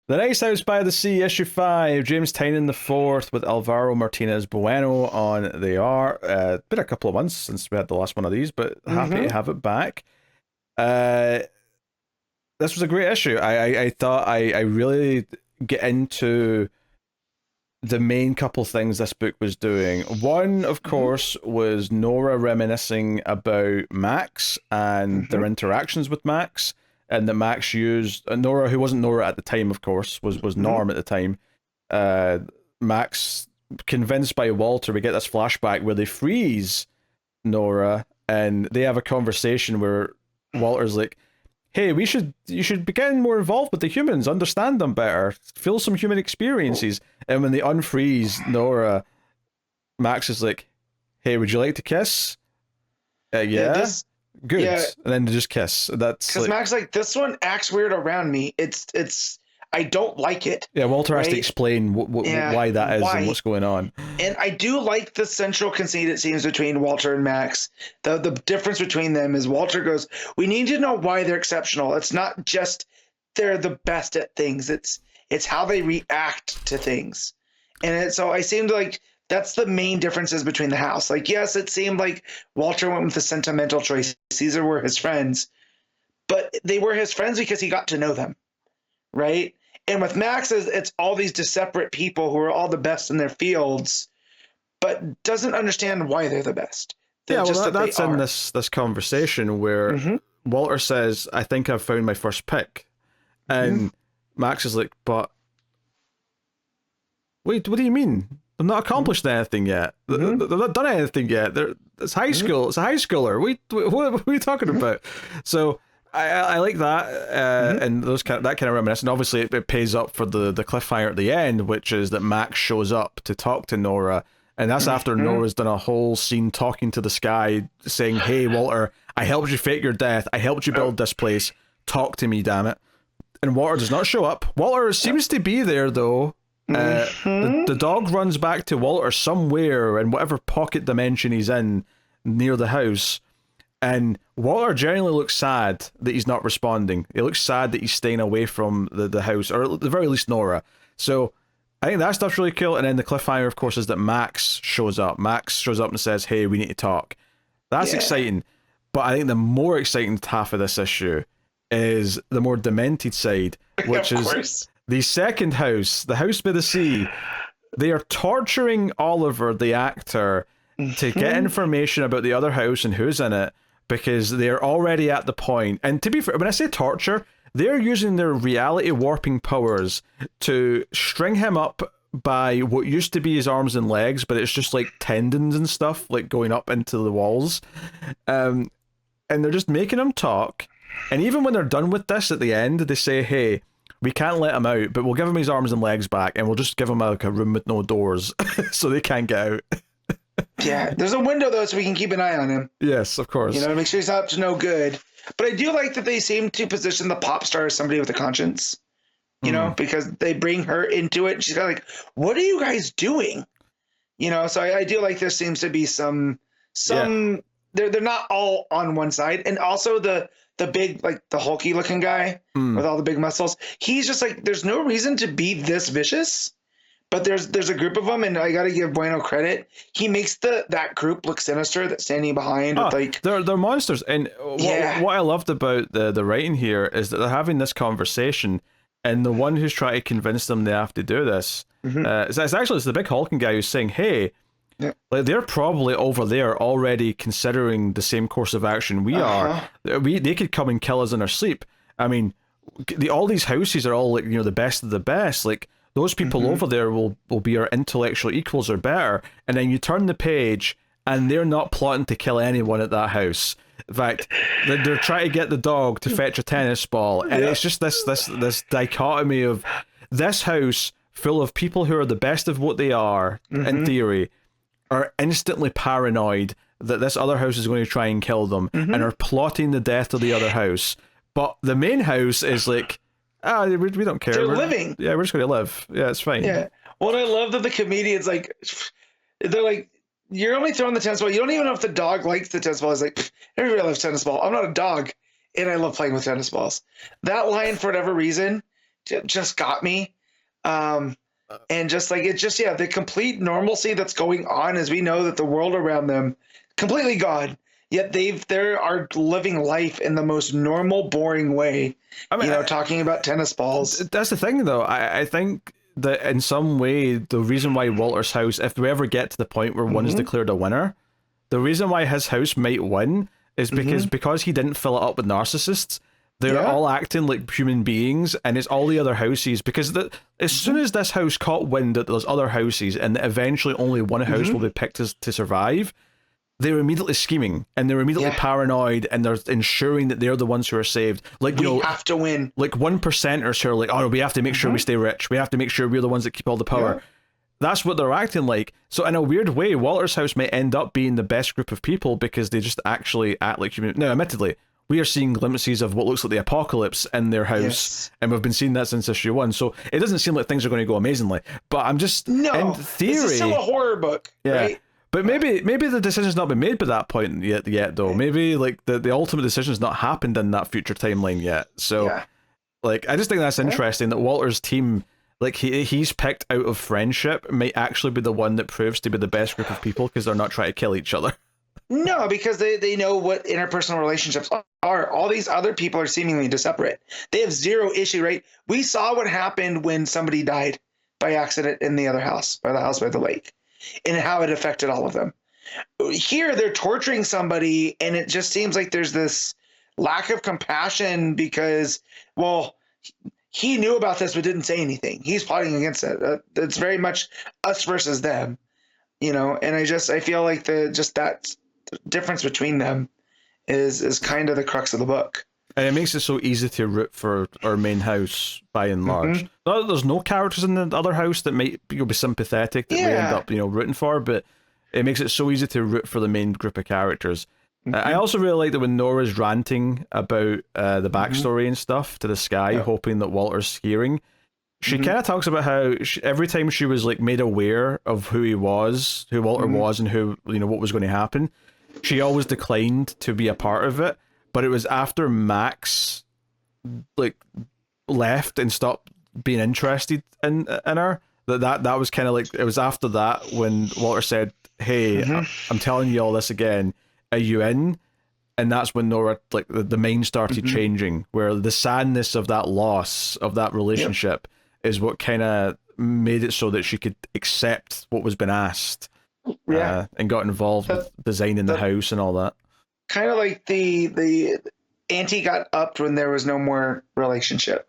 The Next House by the Sea, issue 5, James Tynion the fourth with Alvaro Martinez Bueno on the art. Been a couple of months since we had the last one of these, but happy to have it back. Uh, this was a great issue. I thought I really get into the main couple things this book was doing. One, of course, was Nora reminiscing about Max and their interactions with Max, and that Max used Nora, who wasn't Nora at the time, of course, was Norm at the time. Max, convinced by Walter, we get this flashback where they freeze Nora, and they have a conversation where Walter's like, hey, you should be getting more involved with the humans, understand them better, feel some human experiences. And when they unfreeze Nora, Max is like, hey, would you like to kiss? Yeah? Good. Yeah. And then they just kiss. That's because Max like, this one acts weird around me. It's I don't like it. Yeah, Walter has to explain why that is and what's going on. And I do like the central conceit, it seems, between Walter and Max. The difference between them is Walter goes, we need to know why they're exceptional. It's not just they're the best at things. It's how they react to things. And so I seemed like that's the main differences between the house. Like, yes, it seemed like Walter went with the sentimental choice. Caesar were his friends. But they were his friends because he got to know them, right? And with Max, it's all these separate people who are all the best in their fields, but doesn't understand why they're the best. They're that's in this conversation where Walter says, I think I've found my first pick. And Max is like, but wait, what do you mean? They've not accomplished anything yet. They've not done anything yet. It's high school. It's a high schooler. What are you talking about? So I like that, and that kind of reminiscence. Obviously, it pays up for the cliffhanger at the end, which is that Max shows up to talk to Nora, and that's after Nora's done a whole scene talking to the sky, saying, "Hey, Walter, I helped you fake your death. I helped you build this place. Talk to me, damn it." And Walter does not show up. Walter seems to be there though. The dog runs back to Walter somewhere in whatever pocket dimension he's in near the house. And Walter generally looks sad that he's not responding. He looks sad that he's staying away from the house, or at the very least Nora. So I think that stuff's really cool. And then the cliffhanger, of course, is that Max shows up. Max shows up and says, hey, we need to talk. That's exciting. But I think the more exciting half of this issue is the more demented side, which is the second house, the house by the sea. They are torturing Oliver, the actor, to get information about the other house and who's in it, because they're already at the point. And to be fair, when I say torture, they're using their reality warping powers to string him up by what used to be his arms and legs, but it's just like tendons and stuff like going up into the walls. And they're just making him talk. And even when they're done with this at the end, they say, hey, we can't let him out, but we'll give him his arms and legs back, and we'll just give him like a room with no doors so they can't get out. Yeah, there's a window though, so we can keep an eye on him. Yes, of course. You know, make sure he's up to no good. But I do like that they seem to position the pop star as somebody with a conscience. You know, because they bring her into it. And she's kind of like, "What are you guys doing?" You know, so I do like there seems to be some. They're not all on one side, and also the big, like the hulky looking guy with all the big muscles. He's just like, there's no reason to be this vicious. But there's a group of them, and I got to give Bueno credit. He makes that group look sinister. That's standing behind with like they're monsters. And what I loved about the writing here is that they're having this conversation, and the one who's trying to convince them they have to do this, it's the big hulking guy who's saying, "Hey, like they're probably over there already considering the same course of action we are. They could come and kill us in our sleep. I mean, all these houses are all like the best of the best. Like." Those people over there will be our intellectual equals or better. And then you turn the page and they're not plotting to kill anyone at that house. In fact, they're trying to get the dog to fetch a tennis ball. And it's just this dichotomy of this house full of people who are the best of what they are, in theory, are instantly paranoid that this other house is going to try and kill them and are plotting the death of the other house. But the main house is like, we don't care. They're living. Yeah, we're just going to live. Yeah, it's fine. Yeah. Well, I love that the comedians, like, they're like, you're only throwing the tennis ball. You don't even know if the dog likes the tennis ball. He's like, everybody loves tennis ball. I'm not a dog, and I love playing with tennis balls. That line, for whatever reason, just got me. And just like it's just the complete normalcy that's going on as we know that the world around them completely gone. Yet they are living life in the most normal, boring way. I mean, talking about tennis balls. That's the thing, though. I think that in some way, the reason why Walter's house, if we ever get to the point where one is declared a winner, the reason why his house might win is because he didn't fill it up with narcissists. They're all acting like human beings, and it's all the other houses. Because as soon as this house caught wind that there's other houses, and eventually only one house will be picked to survive, they're immediately scheming, and they're immediately paranoid, and they're ensuring that they're the ones who are saved. Like, we have to win. Like 1%ers who are like, oh, we have to make sure we stay rich. We have to make sure we're the ones that keep all the power. Yeah. That's what they're acting like. So in a weird way, Walter's house may end up being the best group of people because they just actually act like human. Now, admittedly, we are seeing glimpses of what looks like the apocalypse in their house, and we've been seeing that since issue 1. So it doesn't seem like things are going to go amazingly. But I'm just in theory, this is still a horror book, right? But maybe the decision's not been made by that point yet though. Maybe like the ultimate decision's not happened in that future timeline yet. So like I just think that's interesting that Walter's team, like he's picked out of friendship, might actually be the one that proves to be the best group of people because they're not trying to kill each other. No, because they know what interpersonal relationships are. All these other people are seemingly separate. They have zero issue, right? We saw what happened when somebody died by accident in the other house, by the house by the lake, and how it affected all of them. Here, they're torturing somebody, and it just seems like there's this lack of compassion because, well, he knew about this but didn't say anything. He's plotting against it. It's very much us versus them, you know. And I feel like that difference between them is kind of the crux of the book. And it makes it so easy to root for our main house by and large. There's no characters in the other house that might be sympathetic that we end up rooting for, but it makes it so easy to root for the main group of characters. I also really like that when Nora's ranting about the backstory and stuff to the sky, hoping that Walter's hearing, she kind of talks about how every time she was like made aware of who Walter was, and who what was going to happen, she always declined to be a part of it. But it was after Max like left and stopped being interested in her that was kind of like, it was after that when Walter said, hey, I'm telling you all this again, are you in? And that's when Nora, like the mind started changing, where the sadness of that loss of that relationship is what kind of made it so that she could accept what was being asked, and got involved with designing the house and all that. Kind of like the ante got upped when there was no more relationship.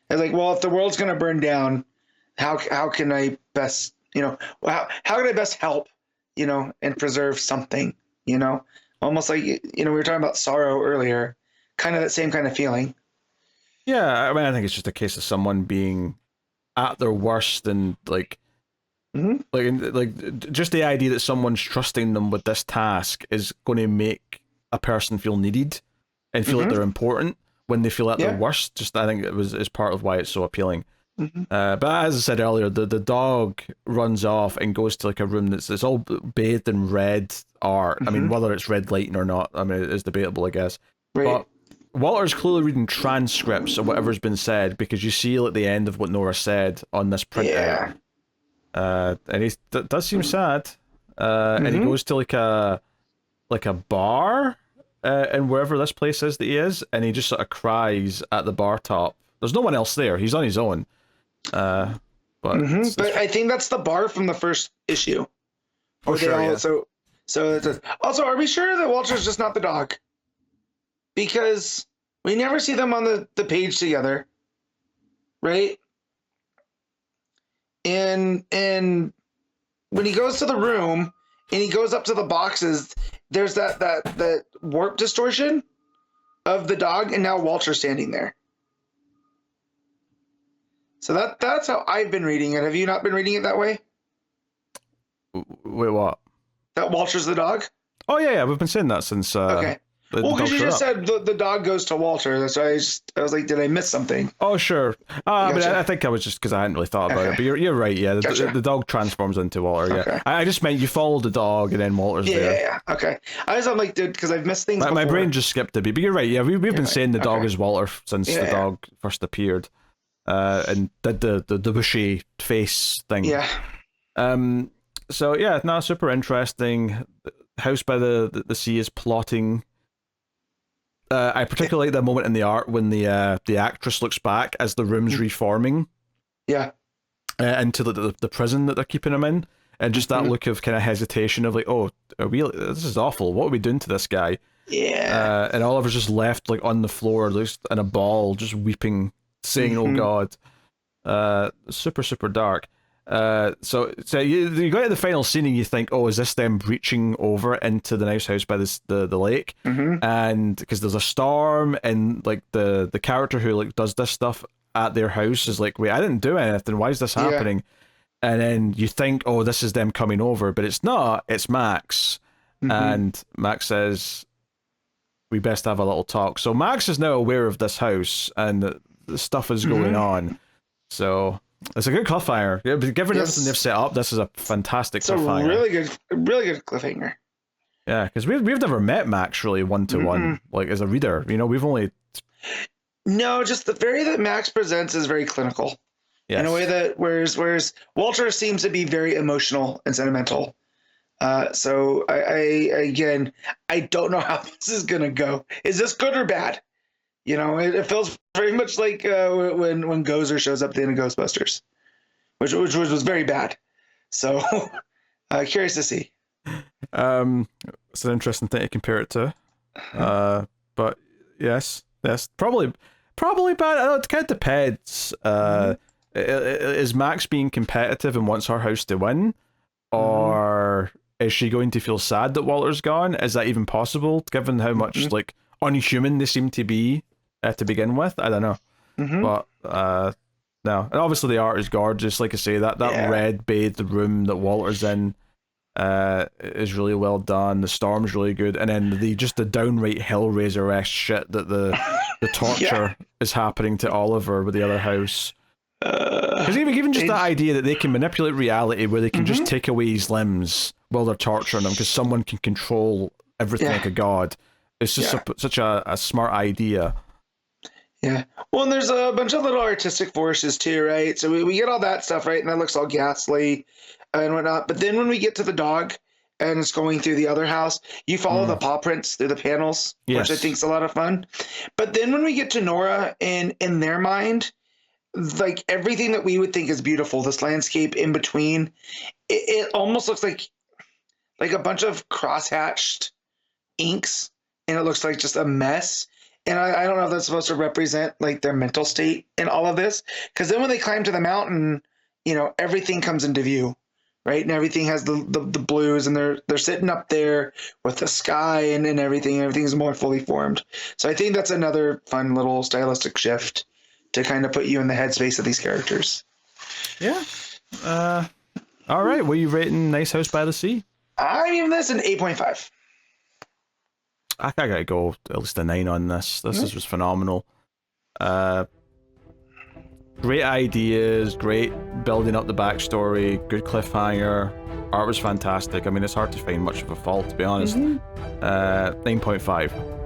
It's like, well, if the world's going to burn down, how can I best, how can I best help, and preserve something, almost like, we were talking about sorrow earlier, kind of that same kind of feeling. Yeah. I mean, I think it's just a case of someone being at their worst, and like just the idea that someone's trusting them with this task is going to make a person feel needed and feel like they're important when they feel at their worst. Just, I think is part of why it's so appealing. But as I said earlier, the dog runs off and goes to like a room that's all bathed in red art. I mean, whether it's red lighting or not, I mean, it's debatable, I guess. Right. But Walter's clearly reading transcripts of whatever's been said, because you see at the end of what Nora said on this printout. And he does seem sad. And he goes to like a bar, and wherever this place is that he is, and he just sort of cries at the bar top. There's no one else there. He's on his own. But I think that's the bar from the first issue. Oh, sure, So also, are we sure that Walter's just not the dog? Because we never see them on the page together, right? And when he goes to the room and he goes up to the boxes, there's that warp distortion of the dog, and now Walter's standing there. So that's how I've been reading it. Have you not been reading it that way? Wait, what? That Walter's the dog? Oh yeah, we've been saying that since. Okay. Well, because you just said the dog goes to Walter. That's why I was like, did I miss something? Oh, sure. Gotcha. But I think I was just because I hadn't really thought about it. But you're right, yeah. The dog transforms into Walter, yeah. Okay. I just meant you follow the dog and then Walter's there. Yeah. Okay. I'm like, dude, because I've missed things before. My brain just skipped a bit. But you're right, yeah. We've been saying the dog is Walter since the dog first appeared. and did the bushy face thing. Yeah. So yeah, no, super interesting. House by the Sea is plotting. I particularly like the moment in the art when the actress looks back as the room's reforming. Yeah. Into the prison that they're keeping him in, and just that look of kind of hesitation of like, oh, this is awful. What are we doing to this guy? Yeah. And Oliver's just left like on the floor, just in a ball, just weeping, saying, "Oh God." Super super dark. So you go to the final scene and you think, oh, is this them breaching over into the nice house by the lake? And because there's a storm, and like the character who like does this stuff at their house is like, wait, I didn't do anything. Why is this happening? And then you think, oh, this is them coming over, but it's not. It's Max, and Max says, we best have a little talk. So Max is now aware of this house and the stuff is going on. So it's a good cliffhanger. Yeah, but given everything they've set up, this is a fantastic cliffhanger. Really good cliffhanger. Yeah, because we've never met Max really one-to-one, like as a reader. You know, we've only... No, just the way that Max presents is very clinical. Yes. In a way that whereas Walter seems to be very emotional and sentimental. So I don't know how this is gonna go. Is this good or bad? You know, it feels very much like when Gozer shows up at the end of Ghostbusters, which was very bad. So curious to see. It's an interesting thing to compare it to. But yes, probably bad. I don't know, it kind of depends. Is Max being competitive and wants her house to win, or is she going to feel sad that Walter's gone? Is that even possible, given how much like unhuman they seem to be to begin with? I don't know. But no, and obviously the art is gorgeous. Like I say, that red bathed room that Walter's in is really well done. The storm's really good, and then the downright Hellraiser-esque shit that the torture is happening to Oliver with the other house. Because even just the idea that they can manipulate reality, where they can just take away his limbs while they're torturing him, because someone can control everything like a god. It's just such a smart idea. Yeah. Well, and there's a bunch of little artistic forces too, right? So we get all that stuff, right? And that looks all ghastly and whatnot. But then when we get to the dog and it's going through the other house, you follow the paw prints through the panels, which I think is a lot of fun. But then when we get to Nora, in their mind, like everything that we would think is beautiful, this landscape in between, it almost looks like a bunch of cross-hatched inks, and it looks like just a mess. And I don't know if that's supposed to represent like their mental state in all of this, because then when they climb to the mountain, you know, everything comes into view, right? And everything has the blues, and they're sitting up there with the sky and everything. Everything's more fully formed. So I think that's another fun little stylistic shift to kind of put you in the headspace of these characters. Yeah. All right. What are you rating Nice House by the Sea? I'm giving this an 8.5. I gotta go at least a 9 on this. This is just phenomenal. Great ideas, great building up the backstory, good cliffhanger. Art was fantastic. I mean, it's hard to find much of a fault, to be honest. 9.5.